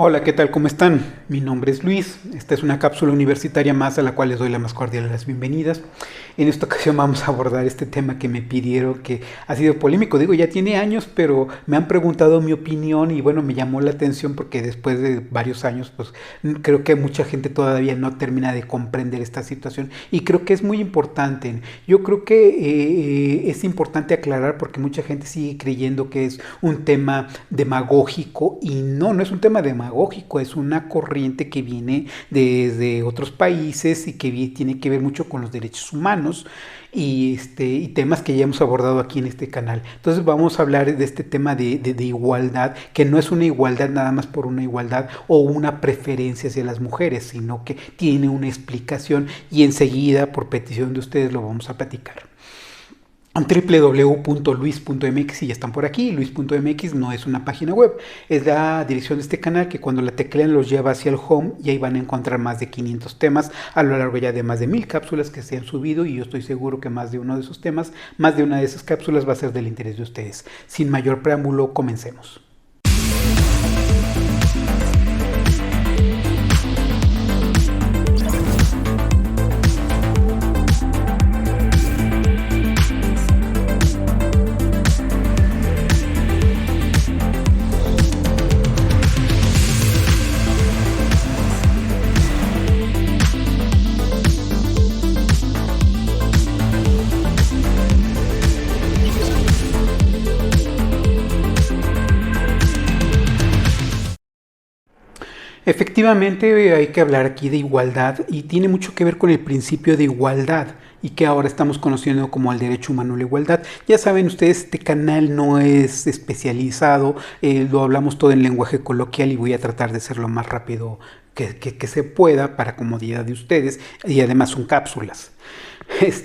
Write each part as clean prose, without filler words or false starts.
Hola, ¿qué tal? ¿Cómo están? Mi nombre es Luis. Esta es una cápsula universitaria más a la cual les doy la más cordial de las bienvenidas. En esta ocasión vamos a abordar este tema que me pidieron, que ha sido polémico. Digo, ya tiene años, pero me han preguntado mi opinión y bueno, me llamó la atención porque después de varios años, pues creo que mucha gente todavía no termina de comprender esta situación y creo que es muy importante. Yo creo que es importante aclarar porque mucha gente sigue creyendo que es un tema demagógico y no es un tema demagógico, es una corriente que viene desde otros países y que tiene que ver mucho con los derechos humanos y temas que ya hemos abordado aquí en este canal. Entonces vamos a hablar de este tema de igualdad, que no es una igualdad nada más por una igualdad o una preferencia hacia las mujeres, sino que tiene una explicación y enseguida, por petición de ustedes, lo vamos a platicar. www.luis.mx, si ya están por aquí. Luis.mx no es una página web, es la dirección de este canal que cuando la teclean los lleva hacia el home y ahí van a encontrar más de 500 temas a lo largo ya de más de 1000 cápsulas que se han subido y yo estoy seguro que más de uno de esos temas, más de una de esas cápsulas va a ser del interés de ustedes. Sin mayor preámbulo, comencemos. Efectivamente, hay que hablar aquí de igualdad y tiene mucho que ver con el principio de igualdad y que ahora estamos conociendo como el derecho humano a la igualdad. Ya saben ustedes, este canal no es especializado, lo hablamos todo en lenguaje coloquial y voy a tratar de ser lo más rápido que se pueda para comodidad de ustedes y además son cápsulas.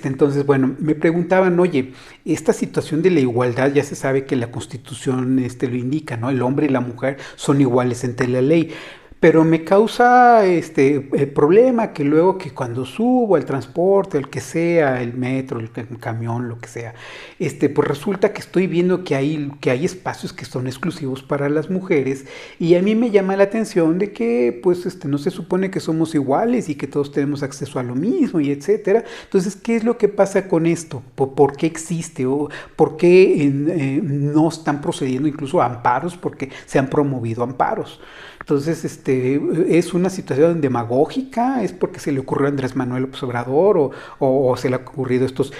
Entonces, bueno, me preguntaban, oye, esta situación de la igualdad ya se sabe que la Constitución lo indica, ¿no? El hombre y la mujer son iguales ante la ley. Pero me causa el problema que luego que cuando subo al transporte, el que sea, el metro, el camión, lo que sea, pues resulta que estoy viendo que hay espacios que son exclusivos para las mujeres y a mí me llama la atención de que pues no se supone que somos iguales y que todos tenemos acceso a lo mismo y etcétera. Entonces, ¿qué es lo que pasa con esto? ¿Por qué existe? ¿O por qué no están procediendo incluso a amparos? Porque se han promovido amparos. Entonces, es una situación demagógica, es porque se le ocurrió a Andrés Manuel López Obrador o se le ha ocurrido estos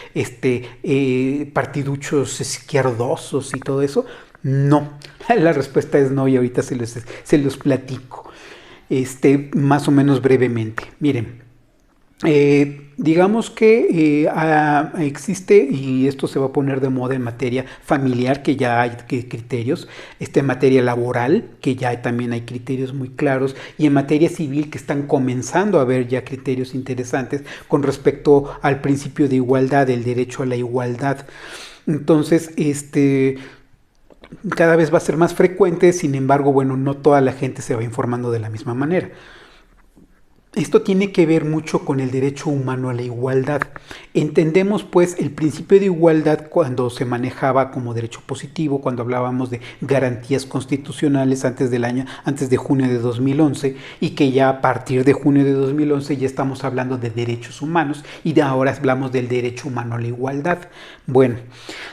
partiduchos izquierdosos y todo eso. No, la respuesta es no y ahorita se los platico, más o menos brevemente. Miren, digamos que existe, y esto se va a poner de moda en materia familiar, que ya hay criterios, en materia laboral, que ya también hay criterios muy claros, y en materia civil, que están comenzando a haber ya criterios interesantes con respecto al principio de igualdad, el derecho a la igualdad. Entonces, cada vez va a ser más frecuente, sin embargo, bueno, no toda la gente se va informando de la misma manera. Esto tiene que ver mucho con el derecho humano a la igualdad. Entendemos pues el principio de igualdad cuando se manejaba como derecho positivo, cuando hablábamos de garantías constitucionales antes de junio de 2011 y que ya a partir de junio de 2011 ya estamos hablando de derechos humanos y de ahora hablamos del derecho humano a la igualdad. Bueno,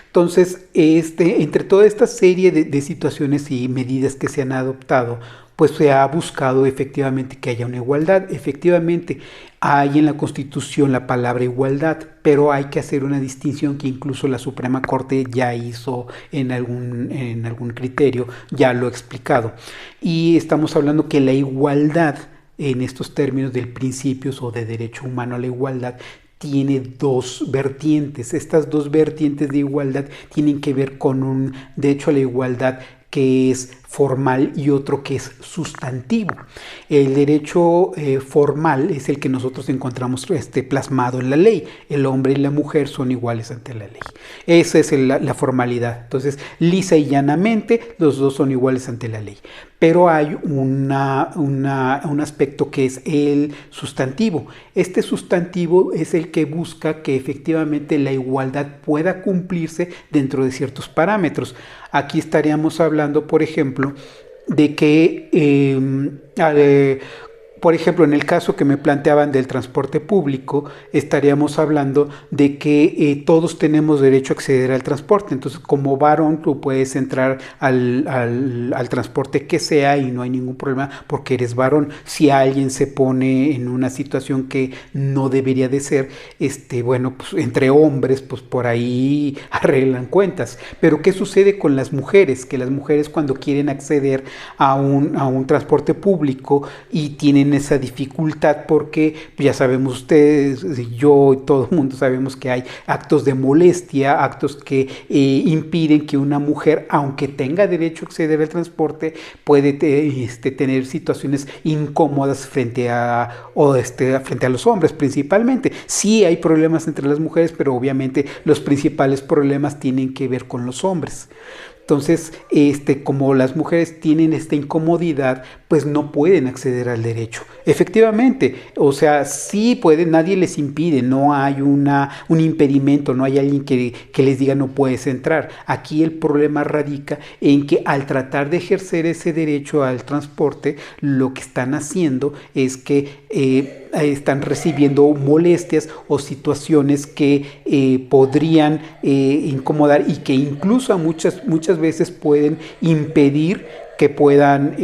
entonces entre toda esta serie de situaciones y medidas que se han adoptado, pues se ha buscado efectivamente que haya una igualdad. Efectivamente, hay en la Constitución la palabra igualdad, pero hay que hacer una distinción que incluso la Suprema Corte ya hizo en algún criterio, ya lo he explicado. Y estamos hablando que la igualdad, en estos términos del principios o de derecho humano a la igualdad, tiene dos vertientes. Estas dos vertientes de igualdad tienen que ver con un derecho a la igualdad que es formal y otro que es sustantivo. El derecho formal es el que nosotros encontramos plasmado en la ley. El hombre y la mujer son iguales ante la ley. Esa es la formalidad. Entonces, lisa y llanamente, los dos son iguales ante la ley. Pero hay un aspecto que es el sustantivo. Este sustantivo es el que busca que efectivamente la igualdad pueda cumplirse dentro de ciertos parámetros. Aquí estaríamos hablando, por ejemplo, de que, por ejemplo, en el caso que me planteaban del transporte público, estaríamos hablando de que todos tenemos derecho a acceder al transporte. Entonces, como varón, tú puedes entrar al transporte que sea y no hay ningún problema porque eres varón. Si alguien se pone en una situación que no debería de ser, bueno, pues entre hombres, pues por ahí arreglan cuentas. Pero ¿qué sucede con las mujeres? Que las mujeres cuando quieren acceder a un transporte público y tienen esa dificultad porque ya sabemos ustedes, yo y todo el mundo sabemos que hay actos de molestia, actos que impiden que una mujer, aunque tenga derecho a acceder al transporte, puede tener situaciones incómodas frente a los hombres principalmente. Sí hay problemas entre las mujeres, pero obviamente los principales problemas tienen que ver con los hombres. Entonces, como las mujeres tienen esta incomodidad, pues no pueden acceder al derecho. Efectivamente, o sea, sí pueden, nadie les impide, no hay un impedimento, no hay alguien que les diga no puedes entrar. Aquí el problema radica en que al tratar de ejercer ese derecho al transporte, lo que están haciendo es que están recibiendo molestias o situaciones que podrían incomodar y que incluso muchas veces pueden impedir que puedan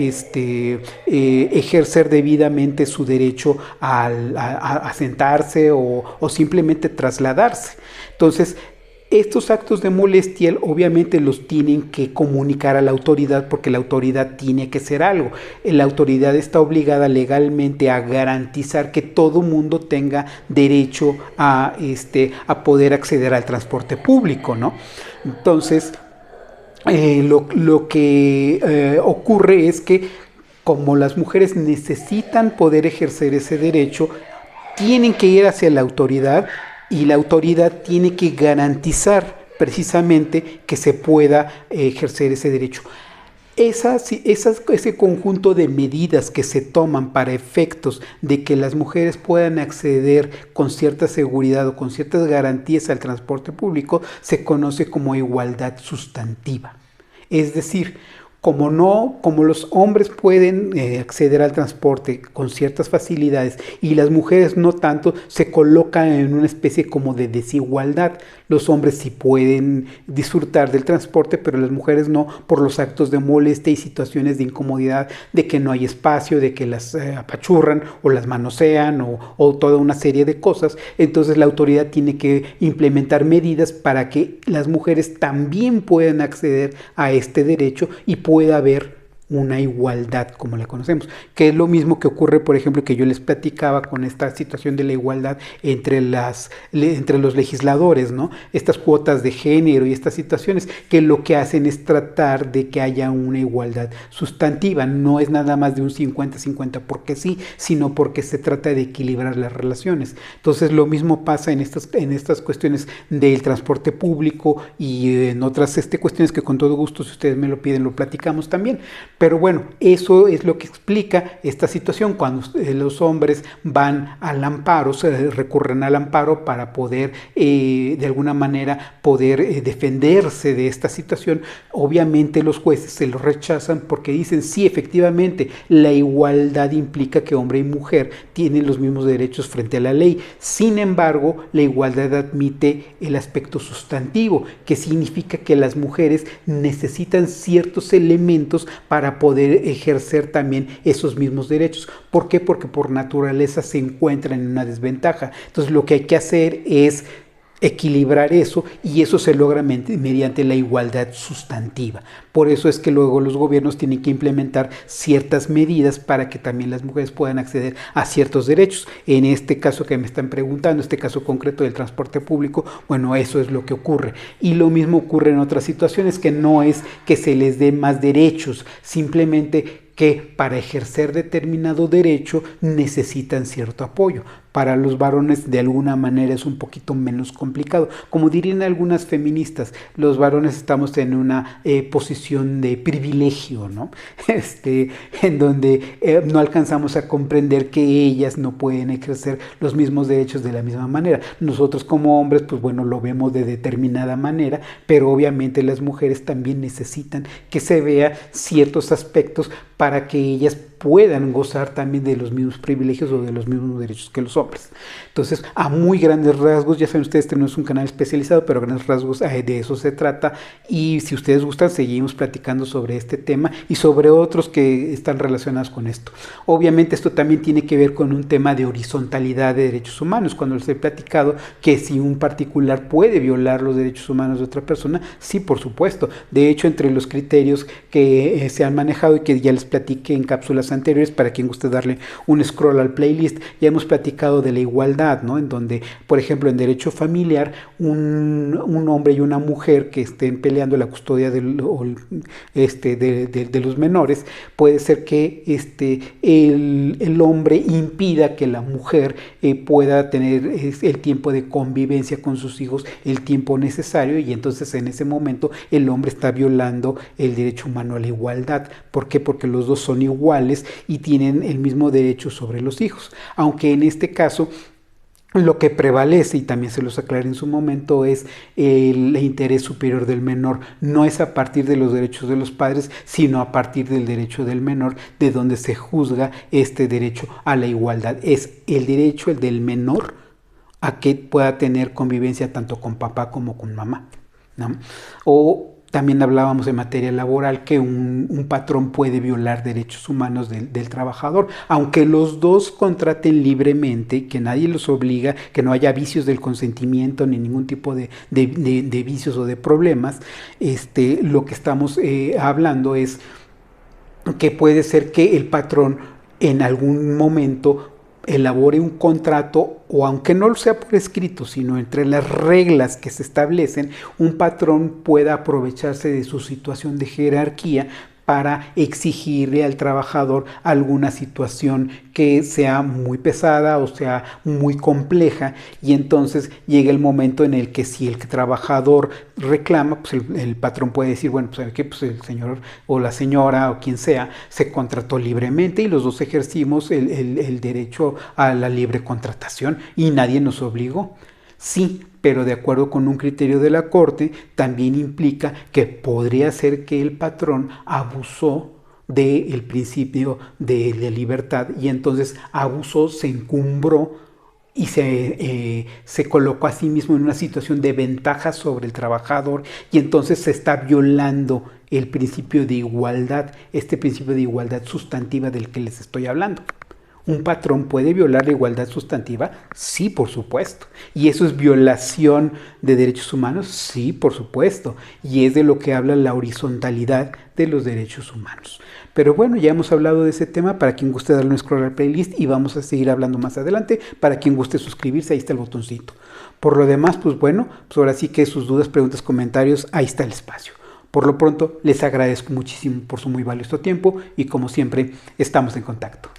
ejercer debidamente su derecho a sentarse o simplemente trasladarse. Entonces, estos actos de molestia obviamente los tienen que comunicar a la autoridad porque la autoridad tiene que hacer algo. La autoridad está obligada legalmente a garantizar que todo mundo tenga derecho a poder acceder al transporte público, ¿no? Entonces, lo que ocurre es que como las mujeres necesitan poder ejercer ese derecho, tienen que ir hacia la autoridad y la autoridad tiene que garantizar precisamente que se pueda ejercer ese derecho. Ese conjunto de medidas que se toman para efectos de que las mujeres puedan acceder con cierta seguridad o con ciertas garantías al transporte público se conoce como igualdad sustantiva. Es decir, como los hombres pueden acceder al transporte con ciertas facilidades y las mujeres no tanto, se colocan en una especie como de desigualdad. Los hombres sí pueden disfrutar del transporte, pero las mujeres no, por los actos de molestia y situaciones de incomodidad, de que no hay espacio, de que las apachurran o las manosean o toda una serie de cosas. Entonces la autoridad tiene que implementar medidas para que las mujeres también puedan acceder a este derecho y pueda haber una igualdad como la conocemos, que es lo mismo que ocurre, por ejemplo, que yo les platicaba con esta situación de la igualdad entre los legisladores, ¿no? Estas cuotas de género y estas situaciones que lo que hacen es tratar de que haya una igualdad sustantiva, no es nada más de un 50-50 porque sí, sino porque se trata de equilibrar las relaciones. Entonces lo mismo pasa en estas cuestiones del transporte público y en otras cuestiones que con todo gusto, si ustedes me lo piden, lo platicamos también. Pero bueno, eso es lo que explica esta situación cuando los hombres van al amparo, se recurren al amparo para poder de alguna manera poder defenderse de esta situación. Obviamente los jueces se lo rechazan porque dicen sí, efectivamente, la igualdad implica que hombre y mujer tienen los mismos derechos frente a la ley. Sin embargo, la igualdad admite el aspecto sustantivo, que significa que las mujeres necesitan ciertos elementos para poder ejercer también esos mismos derechos. ¿Por qué? Porque por naturaleza se encuentran en una desventaja. Entonces lo que hay que hacer es equilibrar eso y eso se logra mediante la igualdad sustantiva. Por eso es que luego los gobiernos tienen que implementar ciertas medidas para que también las mujeres puedan acceder a ciertos derechos. En este caso que me están preguntando, este caso concreto del transporte público, bueno, eso es lo que ocurre. Y lo mismo ocurre en otras situaciones, que no es que se les dé más derechos, simplemente que para ejercer determinado derecho necesitan cierto apoyo. Para los varones de alguna manera es un poquito menos complicado. Como dirían algunas feministas, los varones estamos en una posición de privilegio, ¿no? En donde no alcanzamos a comprender que ellas no pueden ejercer los mismos derechos de la misma manera. Nosotros como hombres, pues bueno, lo vemos de determinada manera, pero obviamente las mujeres también necesitan que se vea ciertos aspectos para que ellas puedan gozar también de los mismos privilegios o de los mismos derechos que los hombres. Entonces, a muy grandes rasgos, ya saben ustedes, este no es un canal especializado, pero a grandes rasgos de eso se trata. Y si ustedes gustan, seguimos platicando sobre este tema y sobre otros que están relacionados con esto. Obviamente esto también tiene que ver con un tema de horizontalidad de derechos humanos. Cuando les he platicado que si un particular puede violar los derechos humanos de otra persona, sí, por supuesto. De hecho, entre los criterios que se han manejado y que ya les platiqué en cápsulas anteriores, para quien guste darle un scroll al playlist, ya hemos platicado de la igualdad, ¿no? En donde, por ejemplo, en derecho familiar, un hombre y una mujer que estén peleando la custodia de los menores, puede ser que el hombre impida que la mujer pueda tener el tiempo de convivencia con sus hijos, el tiempo necesario, y entonces en ese momento el hombre está violando el derecho humano a la igualdad. ¿Por qué? Porque los dos son iguales y tienen el mismo derecho sobre los hijos. Aunque en este caso lo que prevalece, y también se los aclaré en su momento, es el interés superior del menor. No es a partir de los derechos de los padres, sino a partir del derecho del menor, de donde se juzga este derecho a la igualdad. Es el derecho, el del menor, a que pueda tener convivencia tanto con papá como con mamá, ¿no? O también hablábamos en materia laboral que un patrón puede violar derechos humanos del trabajador, aunque los dos contraten libremente, que nadie los obliga, que no haya vicios del consentimiento ni ningún tipo de vicios o de problemas. Lo que estamos hablando es que puede ser que el patrón en algún momento elabore un contrato, o aunque no lo sea por escrito, sino entre las reglas que se establecen, un patrón pueda aprovecharse de su situación de jerarquía para exigirle al trabajador alguna situación que sea muy pesada o sea muy compleja, y entonces llega el momento en el que si el trabajador reclama, pues el patrón puede decir, bueno, pues ¿sabe qué? Pues el señor o la señora o quien sea se contrató libremente y los dos ejercimos el derecho a la libre contratación y nadie nos obligó. Sí, pero de acuerdo con un criterio de la Corte, también implica que podría ser que el patrón abusó del principio de libertad, y entonces abusó, se encumbró y se colocó a sí mismo en una situación de ventaja sobre el trabajador, y entonces se está violando el principio de igualdad, este principio de igualdad sustantiva del que les estoy hablando. ¿Un patrón puede violar la igualdad sustantiva? Sí, por supuesto. ¿Y eso es violación de derechos humanos? Sí, por supuesto. Y es de lo que habla la horizontalidad de los derechos humanos. Pero bueno, ya hemos hablado de ese tema. Para quien guste darle un scroll al playlist, y vamos a seguir hablando más adelante. Para quien guste suscribirse, ahí está el botoncito. Por lo demás, pues bueno, pues ahora sí que sus dudas, preguntas, comentarios, ahí está el espacio. Por lo pronto, les agradezco muchísimo por su muy valioso tiempo y como siempre, estamos en contacto.